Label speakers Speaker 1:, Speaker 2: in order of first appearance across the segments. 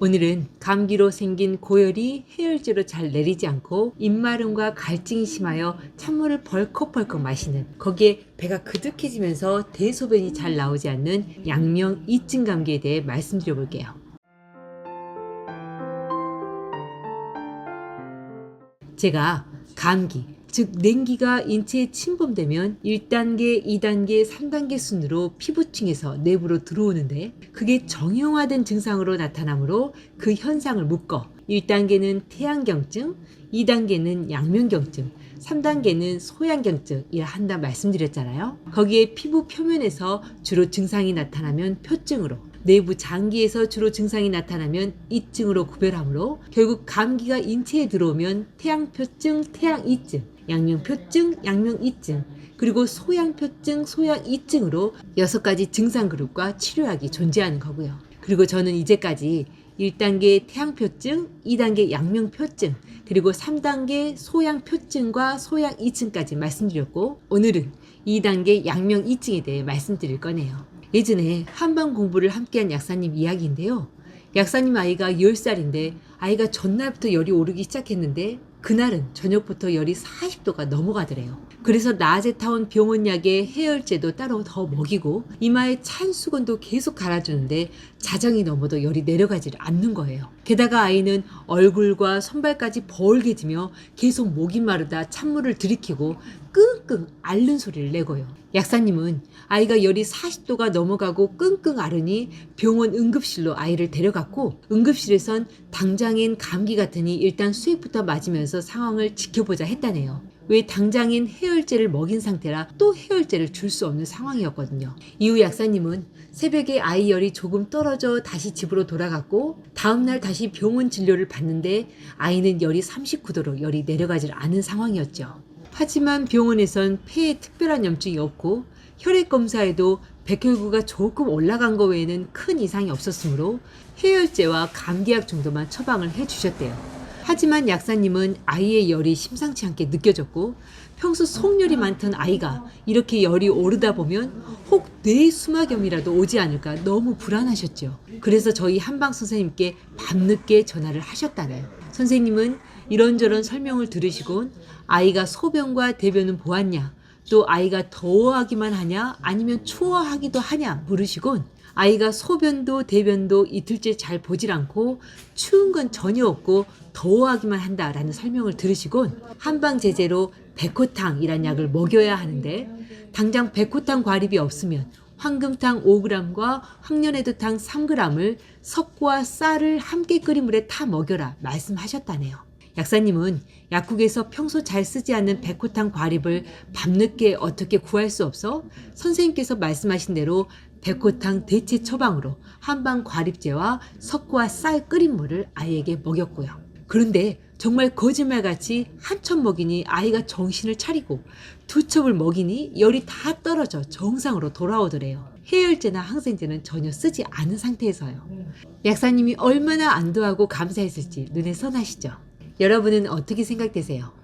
Speaker 1: 오늘은 감기로 생긴 고열이 해열제로 잘 내리지 않고 입마름과 갈증이 심하여 찬물을 벌컥벌컥 마시는, 거기에 배가 그득해지면서 대소변이 잘 나오지 않는 양명 이증 감기에 대해 말씀드려 볼게요. 제가 감기, 즉 냉기가 인체에 침범되면 1단계, 2단계, 3단계 순으로 피부층에서 내부로 들어오는데, 그게 정형화된 증상으로 나타나므로 그 현상을 묶어 1단계는 태양경증, 2단계는 양면경증, 3단계는 소양경증이라 한다 말씀드렸잖아요. 거기에 피부 표면에서 주로 증상이 나타나면 표증으로, 내부 장기에서 주로 증상이 나타나면 이증으로 구별하므로, 결국 감기가 인체에 들어오면 태양표증, 태양이증, 양명표증, 양명이증, 그리고 소양표증, 소양이증으로 6가지 증상 그룹과 치료약이 존재하는 거고요. 그리고 저는 이제까지 1단계 태양표증, 2단계 양명표증, 그리고 3단계 소양표증과 소양이증까지 말씀드렸고, 오늘은 2단계 양명이증에 대해 말씀드릴 거네요. 예전에 한방 공부를 함께한 약사님 이야기인데요. 약사님 아이가 10살인데 아이가 전날부터 열이 오르기 시작했는데 그날은 저녁부터 열이 40도가 넘어가더래요. 그래서 낮에 타온 병원약에 해열제도 따로 더 먹이고 이마에 찬 수건도 계속 갈아주는데 자정이 넘어도 열이 내려가지 않는 거예요. 게다가 아이는 얼굴과 손발까지 벌게지며 계속 목이 마르다 찬물을 들이키고 끙끙 앓는 소리를 내고요. 약사님은 아이가 열이 40도가 넘어가고 끙끙 앓으니 병원 응급실로 아이를 데려갔고, 응급실에선 당장엔 감기 같으니 일단 수액부터 맞으면서 상황을 지켜보자 했다네요. 왜 당장엔 해열제를 먹인 상태라 또 해열제를 줄 수 없는 상황이었거든요. 이후 약사님은 새벽에 아이 열이 조금 떨어져 다시 집으로 돌아갔고, 다음날 다시 병원 진료를 받는데 아이는 열이 39도로 열이 내려가질 않은 상황이었죠. 하지만 병원에선 폐에 특별한 염증이 없고 혈액 검사에도 백혈구가 조금 올라간 것 외에는 큰 이상이 없었으므로 해열제와 감기약 정도만 처방을 해주셨대요. 하지만 약사님은 아이의 열이 심상치 않게 느껴졌고, 평소 속열이 많던 아이가 이렇게 열이 오르다 보면 혹 뇌수막염이라도 오지 않을까 너무 불안하셨죠. 그래서 저희 한방 선생님께 밤늦게 전화를 하셨다네요. 선생님은 이런저런 설명을 들으시곤 아이가 소변과 대변은 보았냐, 또 아이가 더워하기만 하냐 아니면 추워하기도 하냐 물으시곤, 아이가 소변도 대변도 이틀째 잘 보질 않고 추운 건 전혀 없고 더워하기만 한다라는 설명을 들으시곤 한방 제제로 백호탕이란 약을 먹여야 하는데, 당장 백호탕 과립이 없으면 황금탕 5g과 황련해두탕 3g을 석고와 쌀을 함께 끓인 물에 타 먹여라 말씀하셨다네요. 약사님은 약국에서 평소 잘 쓰지 않는 백호탕 과립을 밤늦게 어떻게 구할 수 없어 선생님께서 말씀하신 대로 백호탕 대체 처방으로 한방 과립제와 석고와 쌀 끓인 물을 아이에게 먹였고요. 그런데 정말 거짓말같이 한 첩 먹이니 아이가 정신을 차리고, 2첩을 먹이니 열이 다 떨어져 정상으로 돌아오더래요. 해열제나 항생제는 전혀 쓰지 않은 상태에서요. 약사님이 얼마나 안도하고 감사했을지 눈에 선하시죠. 여러분은 어떻게 생각되세요?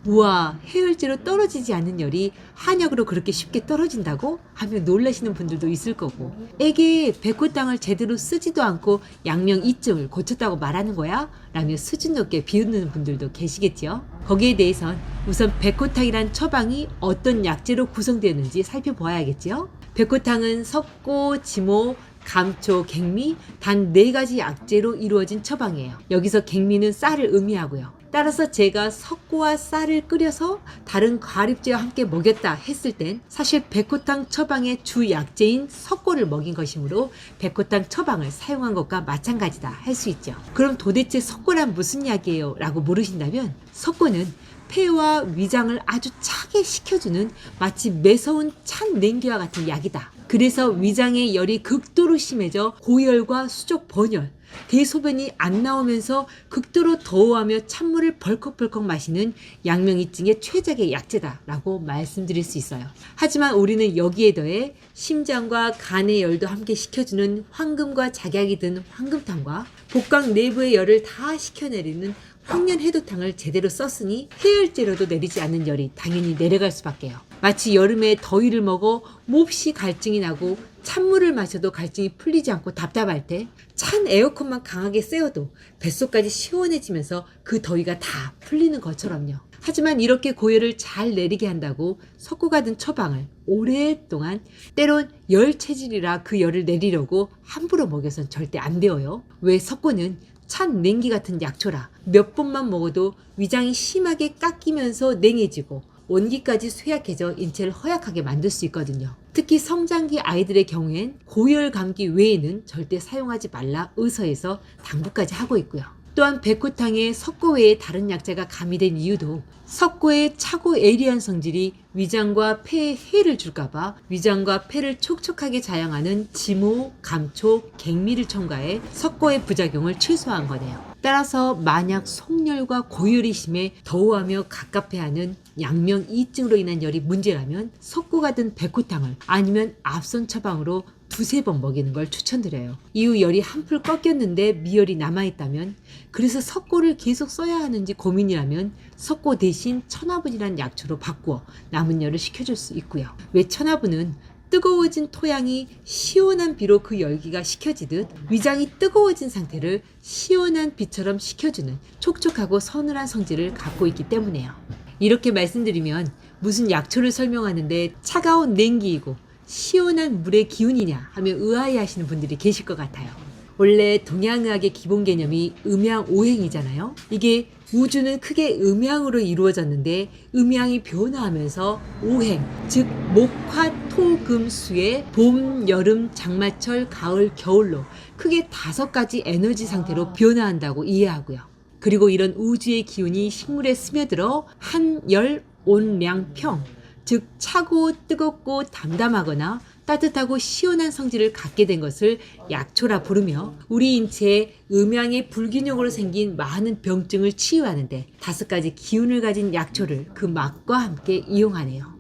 Speaker 1: 우와, 해열제로 떨어지지 않는 열이 한약으로 그렇게 쉽게 떨어진다고? 하며 놀라시는 분들도 있을 거고, 에게 백호탕을 제대로 쓰지도 않고 양명이증을 고쳤다고 말하는 거야? 라며 수준 높게 비웃는 분들도 계시겠죠. 거기에 대해선 우선 백호탕이란 처방이 어떤 약재로 구성되었는지 살펴보아야겠죠. 백호탕은 석고, 지모, 감초, 갱미 단 4가지 약재로 이루어진 처방이에요. 여기서 갱미는 쌀을 의미하고요. 따라서 제가 석고와 쌀을 끓여서 다른 과립제와 함께 먹였다 했을 땐 사실 백호탕 처방의 주 약재인 석고를 먹인 것이므로 백호탕 처방을 사용한 것과 마찬가지다 할 수 있죠. 그럼 도대체 석고란 무슨 약이에요? 라고 물으신다면, 석고는 폐와 위장을 아주 차게 식혀주는 마치 매서운 찬 냉기와 같은 약이다. 그래서 위장의 열이 극도로 심해져 고열과 수족 번열, 대소변이 안 나오면서 극도로 더워하며 찬물을 벌컥벌컥 마시는 양명이증의 최적의 약재다라고 말씀드릴 수 있어요. 하지만 우리는 여기에 더해 심장과 간의 열도 함께 식혀주는 황금과 작약이 든 황금탕과 복강 내부의 열을 다 식혀내리는 황련해도탕을 제대로 썼으니 해열제로도 내리지 않는 열이 당연히 내려갈 수밖에요. 마치 여름에 더위를 먹어 몹시 갈증이 나고 찬물을 마셔도 갈증이 풀리지 않고 답답할 때 찬 에어컨만 강하게 쐬어도 뱃속까지 시원해지면서 그 더위가 다 풀리는 것처럼요. 하지만 이렇게 고열을 잘 내리게 한다고 석고가 든 처방을 오랫동안, 때론 열 체질이라 그 열을 내리려고 함부로 먹여선 절대 안 되어요. 왜? 석고는 찬 냉기 같은 약초라 몇 번만 먹어도 위장이 심하게 깎이면서 냉해지고 원기까지 쇠약해져 인체를 허약하게 만들 수 있거든요. 특히 성장기 아이들의 경우엔 고열 감기 외에는 절대 사용하지 말라 의서에서 당부까지 하고 있고요. 또한 백호탕에 석고 외에 다른 약재가 가미된 이유도 석고의 차고 예리한 성질이 위장과 폐에 해를 줄까봐 위장과 폐를 촉촉하게 자양하는 지모, 감초, 갱미를 첨가해 석고의 부작용을 최소화한 거네요. 따라서 만약 속열과 고열이 심해 더워하며 갑갑해하는 양명이증으로 인한 열이 문제라면 석고가 든 백호탕을 아니면 앞선 처방으로 두세 번 먹이는 걸 추천드려요. 이후 열이 한풀 꺾였는데 미열이 남아있다면, 그래서 석고를 계속 써야 하는지 고민이라면 석고 대신 천화분이라는 약초로 바꾸어 남은 열을 식혀줄 수 있고요. 왜? 천화분은 뜨거워진 토양이 시원한 비로 그 열기가 식혀지듯 위장이 뜨거워진 상태를 시원한 비처럼 식혀주는 촉촉하고 서늘한 성질을 갖고 있기 때문에요. 이렇게 말씀드리면 무슨 약초를 설명하는데 차가운 냉기이고 시원한 물의 기운이냐 하며 의아해하시는 분들이 계실 것 같아요. 원래 동양의학의 기본 개념이 음양오행이잖아요. 이게 우주는 크게 음양으로 이루어졌는데 음양이 변화하면서 오행, 즉 목화토금수의 봄, 여름, 장마철, 가을, 겨울로 크게 5가지 에너지 상태로 변화한다고 이해하고요. 그리고 이런 우주의 기운이 식물에 스며들어 한열, 온량, 평, 즉 차고 뜨겁고 담담하거나 따뜻하고 시원한 성질을 갖게 된 것을 약초라 부르며 우리 인체에 음양의 불균형으로 생긴 많은 병증을 치유하는데 5가지 기운을 가진 약초를 그 맛과 함께 이용하네요.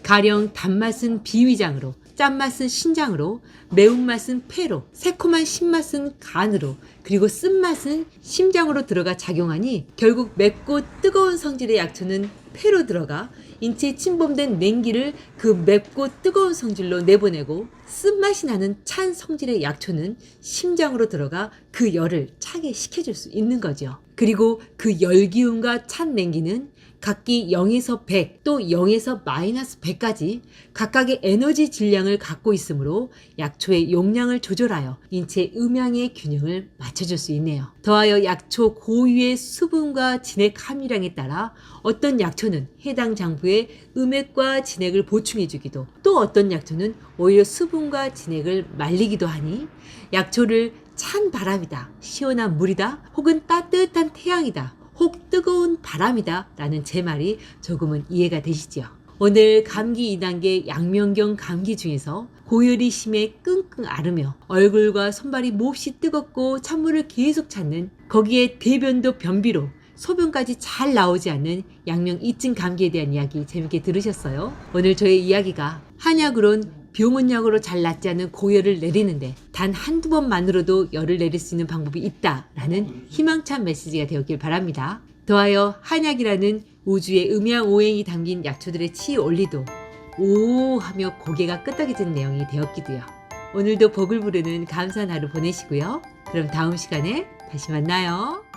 Speaker 1: 가령 단맛은 비위장으로, 짠맛은 신장으로, 매운맛은 폐로, 새콤한 신맛은 간으로, 그리고 쓴맛은 심장으로 들어가 작용하니 결국 맵고 뜨거운 성질의 약초는 폐로 들어가 인체에 침범된 냉기를 그 맵고 뜨거운 성질로 내보내고, 쓴맛이 나는 찬 성질의 약초는 심장으로 들어가 그 열을 차게 식혀줄 수 있는 거죠. 그리고 그 열기운과 찬 냉기는 각기 0에서 100, 또 0에서 마이너스 100까지 각각의 에너지 질량을 갖고 있으므로 약초의 용량을 조절하여 인체 음양의 균형을 맞춰줄 수 있네요. 더하여 약초 고유의 수분과 진액 함유량에 따라 어떤 약초는 해당 장부에 음액과 진액을 보충해주기도, 또 어떤 약초는 오히려 수분과 진액을 말리기도 하니 약초를 찬 바람이다, 시원한 물이다, 혹은 따뜻한 태양이다, 혹 뜨거운 바람이다 라는 제 말이 조금은 이해가 되시죠? 오늘 감기 2단계 양명경 감기 중에서 고열이 심해 끙끙 앓으며 얼굴과 손발이 몹시 뜨겁고 찬물을 계속 찾는, 거기에 대변도 변비로 소변까지 잘 나오지 않는 양명이증 감기에 대한 이야기 재밌게 들으셨어요? 오늘 저의 이야기가 한약으론 병원약으로 잘 낫지 않는 고열을 내리는데 단 한두 번만으로도 열을 내릴 수 있는 방법이 있다라는 희망찬 메시지가 되었길 바랍니다. 더하여 한약이라는 우주의 음양오행이 담긴 약초들의 치유 원리도 오 하며 고개가 끄덕여지는 내용이 되었기도요. 오늘도 복을 부르는 감사한 하루 보내시고요. 그럼 다음 시간에 다시 만나요.